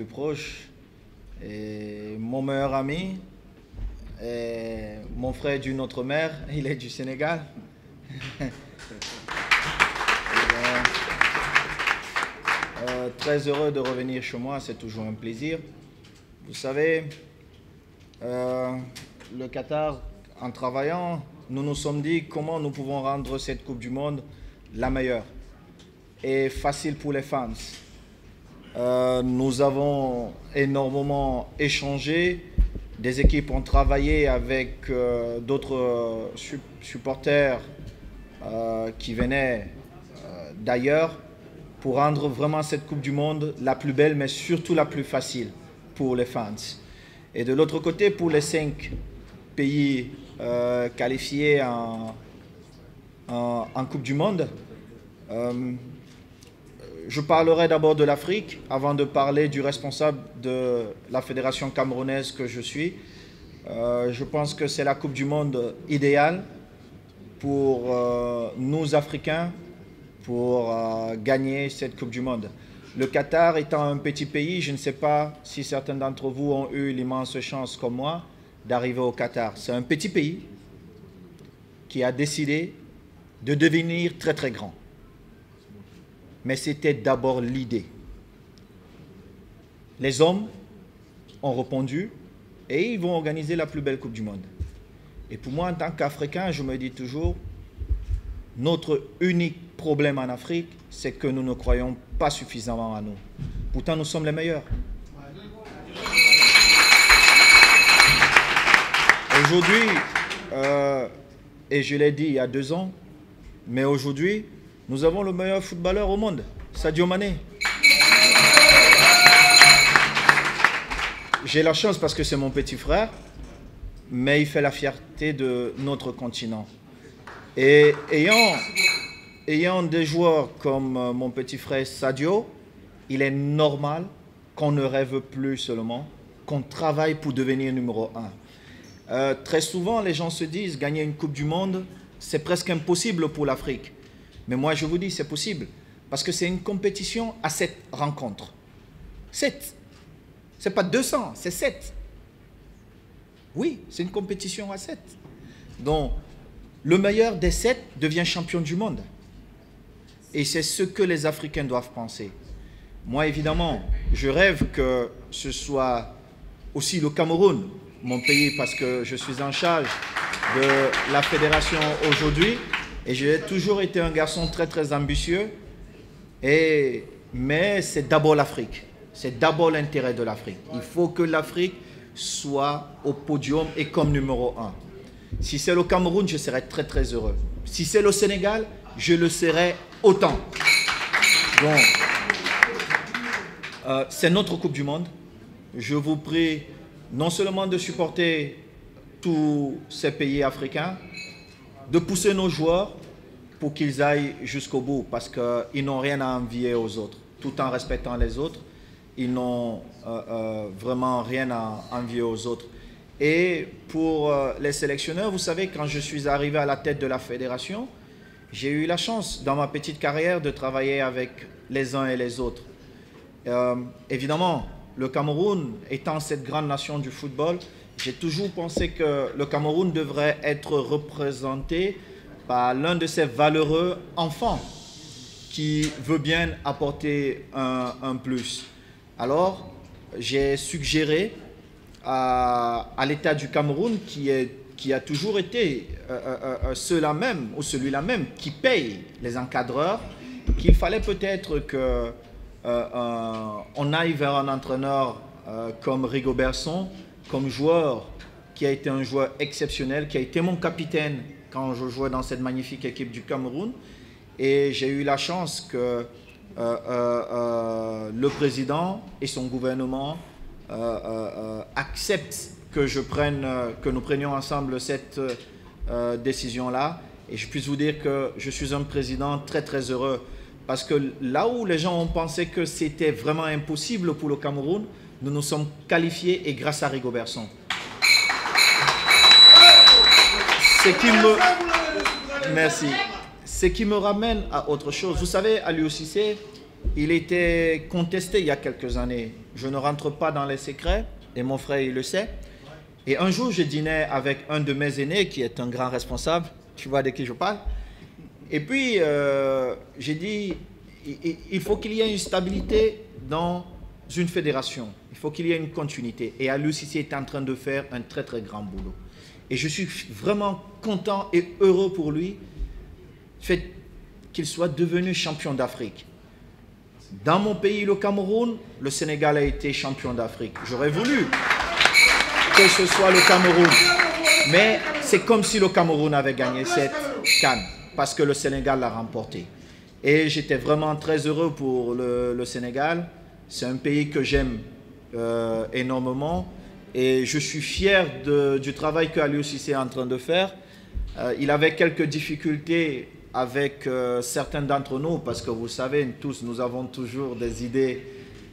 proches, et mon meilleur ami, et mon frère d'une autre mère, il est du Sénégal. Très heureux de revenir chez moi, c'est toujours un plaisir. Vous savez, le Qatar, en travaillant, nous nous sommes dit comment nous pouvons rendre cette Coupe du Monde la meilleure et facile pour les fans. Nous avons énormément échangé, des équipes ont travaillé avec d'autres supporters qui venaient d'ailleurs pour rendre vraiment cette Coupe du Monde la plus belle, mais surtout la plus facile pour les fans. Et de l'autre côté, pour les 5 pays qualifiés en Coupe du Monde, je parlerai d'abord de l'Afrique avant de parler du responsable de la fédération camerounaise que je suis. Je pense que c'est la Coupe du Monde idéale pour nous Africains pour gagner cette Coupe du Monde. Le Qatar étant un petit pays, je ne sais pas si certains d'entre vous ont eu l'immense chance comme moi d'arriver au Qatar. C'est un petit pays qui a décidé de devenir très très grand. Mais c'était d'abord l'idée. Les hommes ont répondu et ils vont organiser la plus belle Coupe du Monde. Et pour moi, en tant qu'Africain, je me dis toujours, notre unique problème en Afrique, c'est que nous ne croyons pas suffisamment à nous. Pourtant, nous sommes les meilleurs. Aujourd'hui, et je l'ai dit il y a 2 ans, mais aujourd'hui, nous avons le meilleur footballeur au monde, Sadio Mané. J'ai la chance parce que c'est mon petit frère, mais il fait la fierté de notre continent. Et ayant des joueurs comme mon petit frère Sadio, il est normal qu'on ne rêve plus seulement, qu'on travaille pour devenir numéro 1. Très souvent, les gens se disent, gagner une Coupe du Monde, c'est presque impossible pour l'Afrique. Mais moi, je vous dis, c'est possible. Parce que c'est une compétition à 7 rencontres. 7. Ce n'est pas 200, c'est 7. Oui, c'est une compétition à 7. Donc, le meilleur des 7 devient champion du monde. Et c'est ce que les Africains doivent penser. Moi, évidemment, je rêve que ce soit aussi le Cameroun, mon pays, parce que je suis en charge de la fédération aujourd'hui. Et j'ai toujours été un garçon très, très ambitieux. Mais c'est d'abord l'Afrique. C'est d'abord l'intérêt de l'Afrique. Il faut que l'Afrique soit au podium et comme numéro 1. Si c'est le Cameroun, je serai très, très heureux. Si c'est le Sénégal, je le serai autant. Donc, c'est notre Coupe du Monde. Je vous prie non seulement de supporter tous ces pays africains, de pousser nos joueurs pour qu'ils aillent jusqu'au bout, parce qu'ils n'ont rien à envier aux autres. Tout en respectant les autres, ils n'ont vraiment rien à envier aux autres. Et pour les sélectionneurs, vous savez, quand je suis arrivé à la tête de la fédération, j'ai eu la chance, dans ma petite carrière, de travailler avec les uns et les autres. Évidemment, le Cameroun étant cette grande nation du football, j'ai toujours pensé que le Cameroun devrait être représenté par l'un de ces valeureux enfants qui veut bien apporter un plus. Alors, j'ai suggéré à l'État du Cameroun, qui a toujours été celui-là même qui paye les encadreurs, qu'il fallait peut-être qu'on aille vers un entraîneur comme Rigobertson, comme joueur qui a été un joueur exceptionnel, qui a été mon capitaine quand je jouais dans cette magnifique équipe du Cameroun. Et j'ai eu la chance que le président et son gouvernement acceptent que nous prenions ensemble cette décision-là. Et je puisse vous dire que je suis un président très très heureux. Parce que là où les gens ont pensé que c'était vraiment impossible pour le Cameroun, nous nous sommes qualifiés et grâce à Rigobertson. Merci. Ce qui me ramène à autre chose. Vous savez, Aliou Cissé il était contesté il y a quelques années. Je ne rentre pas dans les secrets, et mon frère, il le sait. Et un jour, je dînais avec un de mes aînés, qui est un grand responsable. Tu vois de qui je parle. Et puis, j'ai dit, il faut qu'il y ait une stabilité dans une fédération. Il faut qu'il y ait une continuité. Et Aliou Cissé est en train de faire un très, très grand boulot. Et je suis vraiment content et heureux pour lui, fait qu'il soit devenu champion d'Afrique. Dans mon pays, le Cameroun, le Sénégal a été champion d'Afrique. J'aurais voulu que ce soit le Cameroun. Mais c'est comme si le Cameroun avait gagné cette CAN, parce que le Sénégal l'a remporté. Et j'étais vraiment très heureux pour le Sénégal. C'est un pays que j'aime énormément. Et je suis fier du travail que Aliou Cissé est en train de faire. Il avait quelques difficultés avec certains d'entre nous, parce que vous savez, tous, nous avons toujours des idées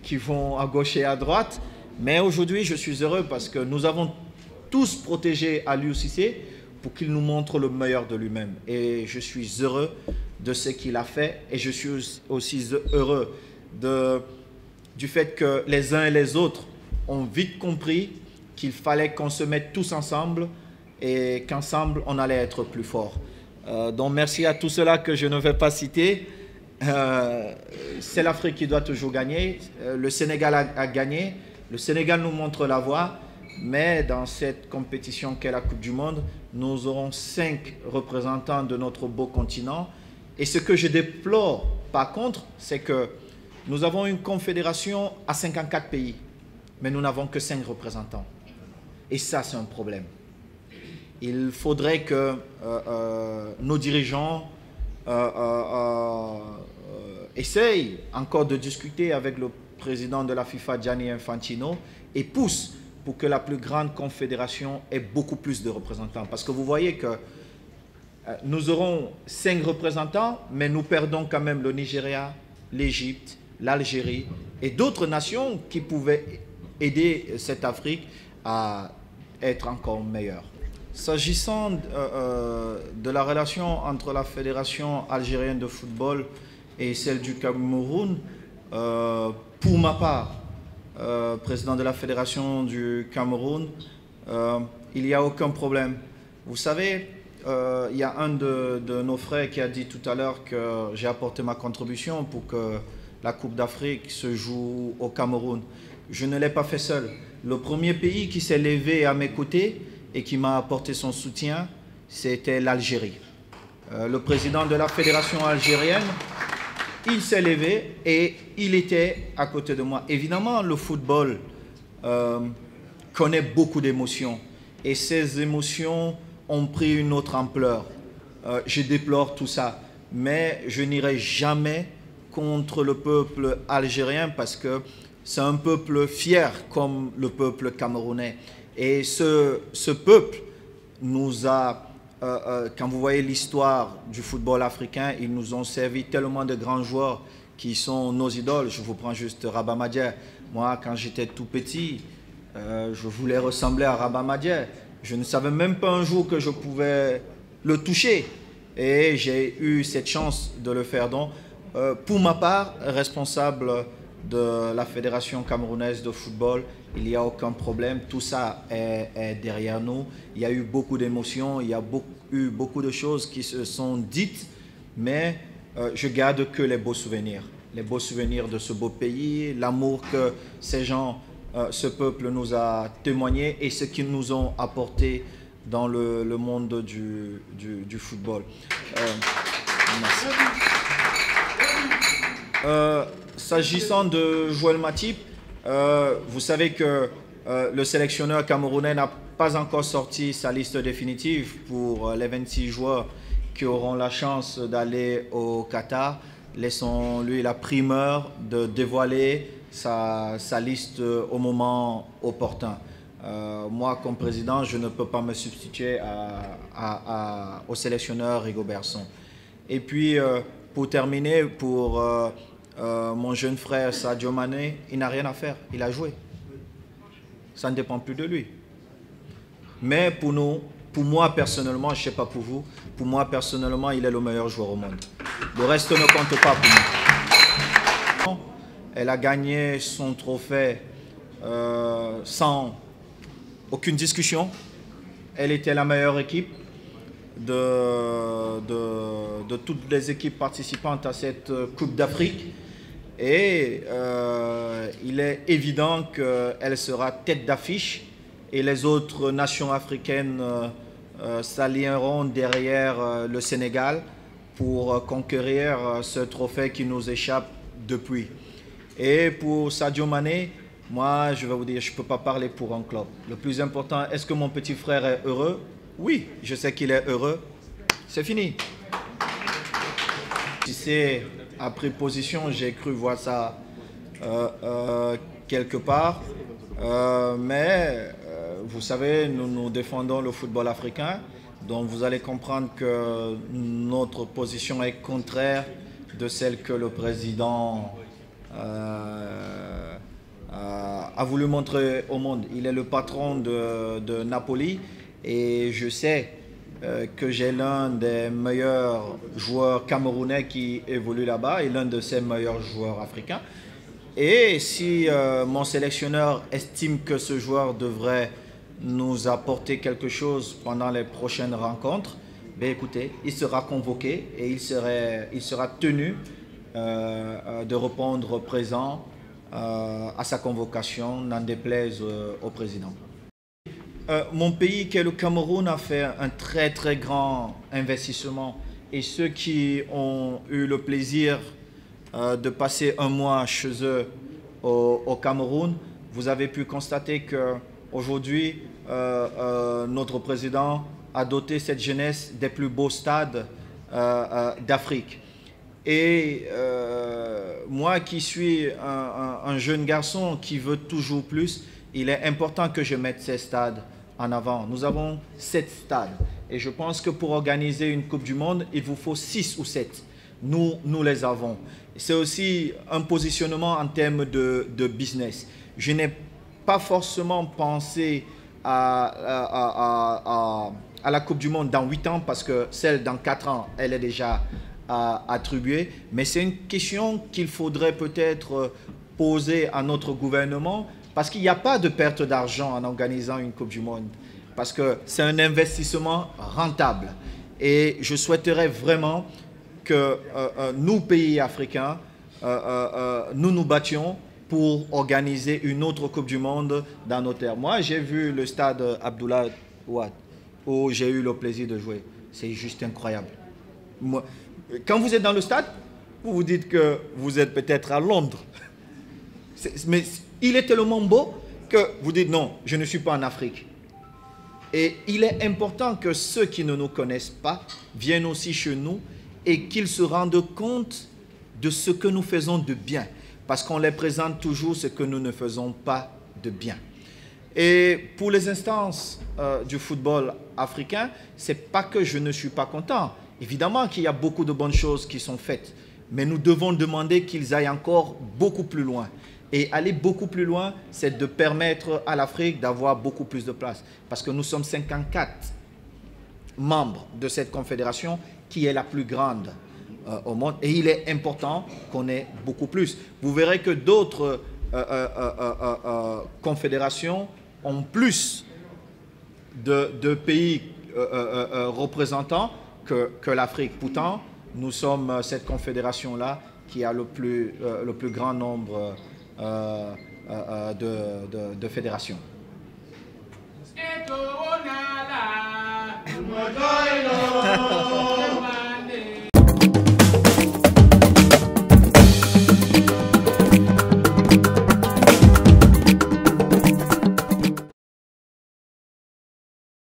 qui vont à gauche et à droite. Mais aujourd'hui, je suis heureux parce que nous avons tous protégé Aliou Cissé pour qu'il nous montre le meilleur de lui-même. Et je suis heureux de ce qu'il a fait. Et je suis aussi heureux du fait que les uns et les autres ont vite compris qu'il fallait qu'on se mette tous ensemble et qu'ensemble, on allait être plus forts. Donc merci à tous ceux-là que je ne vais pas citer. C'est l'Afrique qui doit toujours gagner. Le Sénégal a gagné. Le Sénégal nous montre la voie. Mais dans cette compétition qu'est la Coupe du Monde, nous aurons 5 représentants de notre beau continent. Et ce que je déplore, par contre, c'est que nous avons une confédération à 54 pays. Mais nous n'avons que 5 représentants. Et ça, c'est un problème. Il faudrait que nos dirigeants essayent encore de discuter avec le président de la FIFA, Gianni Infantino, et poussent pour que la plus grande confédération ait beaucoup plus de représentants. Parce que vous voyez que nous aurons 5 représentants, mais nous perdons quand même le Nigeria, l'Égypte, l'Algérie et d'autres nations qui pouvaient aider cette Afrique à être encore meilleure. S'agissant de la relation entre la Fédération algérienne de football et celle du Cameroun, pour ma part, président de la Fédération du Cameroun, il n'y a aucun problème. Vous savez, il y a un de nos frères qui a dit tout à l'heure que j'ai apporté ma contribution pour que la Coupe d'Afrique se joue au Cameroun. Je ne l'ai pas fait seul. Le premier pays qui s'est levé à mes côtés et qui m'a apporté son soutien, c'était l'Algérie. Le président de la fédération algérienne, il s'est levé et il était à côté de moi. Évidemment, le football connaît beaucoup d'émotions et ces émotions ont pris une autre ampleur. Je déplore tout ça, mais je n'irai jamais contre le peuple algérien parce que c'est un peuple fier comme le peuple camerounais. Et ce peuple nous a, quand vous voyez l'histoire du football africain, ils nous ont servi tellement de grands joueurs qui sont nos idoles. Je vous prends juste Rabat Madjer. Moi, quand j'étais tout petit, je voulais ressembler à Rabat Madjer. Je ne savais même pas un jour que je pouvais le toucher. Et j'ai eu cette chance de le faire. Donc, pour ma part, responsable de la Fédération camerounaise de football, il n'y a aucun problème. Tout ça est derrière nous. Il y a eu beaucoup d'émotions, il y a eu beaucoup de choses qui se sont dites, mais je garde que les beaux souvenirs de ce beau pays, l'amour que ces gens, ce peuple nous a témoigné et ce qu'ils nous ont apporté dans le monde du football. Merci. S'agissant de Joël Matip, vous savez que le sélectionneur camerounais n'a pas encore sorti sa liste définitive pour les 26 joueurs qui auront la chance d'aller au Qatar. Laissons-lui la primeur de dévoiler sa liste au moment opportun. Moi, comme président, je ne peux pas me substituer au sélectionneur Rigobertson. Et puis, pour terminer, pour mon jeune frère Sadio Mané, il n'a rien à faire, il a joué. Ça ne dépend plus de lui. Mais pour nous, pour moi personnellement, je ne sais pas pour vous, pour moi personnellement, il est le meilleur joueur au monde. Le reste ne compte pas pour moi. Elle a gagné son trophée sans aucune discussion. Elle était la meilleure équipe de toutes les équipes participantes à cette Coupe d'Afrique. Et il est évident qu'elle sera tête d'affiche et les autres nations africaines s'aligneront derrière le Sénégal pour conquérir ce trophée qui nous échappe depuis. Et pour Sadio Mané, moi je vais vous dire, je ne peux pas parler pour un club. Le plus important, est-ce que mon petit frère est heureux? Oui, je sais qu'il est heureux. C'est fini. Cissé a pris position, j'ai cru voir ça quelque part. Mais vous savez, nous défendons le football africain. Donc vous allez comprendre que notre position est contraire de celle que le président a voulu montrer au monde. Il est le patron de Napoli et je sais que j'ai l'un des meilleurs joueurs camerounais qui évolue là-bas et l'un de ses meilleurs joueurs africains. Et si mon sélectionneur estime que ce joueur devrait nous apporter quelque chose pendant les prochaines rencontres, ben écoutez, il sera convoqué et il sera tenu de répondre présent à sa convocation, n'en déplaise au président. Mon pays, qui est le Cameroun, a fait un très très grand investissement et ceux qui ont eu le plaisir de passer un mois chez eux au Cameroun, vous avez pu constater qu'aujourd'hui, notre président a doté cette jeunesse des plus beaux stades d'Afrique. Et moi qui suis un jeune garçon qui veut toujours plus, il est important que je mette ces stades en avant. Nous avons 7 stades et je pense que pour organiser une Coupe du Monde, il vous faut 6 ou 7. Nous les avons. C'est aussi un positionnement en termes de business. Je n'ai pas forcément pensé à la Coupe du Monde dans 8 ans parce que celle dans 4 ans, elle est déjà attribuée. Mais c'est une question qu'il faudrait peut-être poser à notre gouvernement parce qu'il n'y a pas de perte d'argent en organisant une Coupe du Monde. Parce que c'est un investissement rentable. Et je souhaiterais vraiment que nous, pays africains, nous nous battions pour organiser une autre Coupe du Monde dans nos terres. Moi, j'ai vu le stade Abdoulaye Wade, où j'ai eu le plaisir de jouer. C'est juste incroyable. Moi, quand vous êtes dans le stade, vous vous dites que vous êtes peut-être à Londres. Mais il est tellement beau que vous dites non, je ne suis pas en Afrique. Et il est important que ceux qui ne nous connaissent pas viennent aussi chez nous et qu'ils se rendent compte de ce que nous faisons de bien. Parce qu'on les présente toujours ce que nous ne faisons pas de bien. Et pour les instances du football africain, ce n'est pas que je ne suis pas content. Évidemment qu'il y a beaucoup de bonnes choses qui sont faites. Mais nous devons demander qu'ils aillent encore beaucoup plus loin. Et aller beaucoup plus loin, c'est de permettre à l'Afrique d'avoir beaucoup plus de place. Parce que nous sommes 54 membres de cette confédération qui est la plus grande au monde. Et il est important qu'on ait beaucoup plus. Vous verrez que d'autres confédérations ont plus de pays représentants que l'Afrique. Pourtant, nous sommes cette confédération-là qui a le plus grand nombre de fédérations.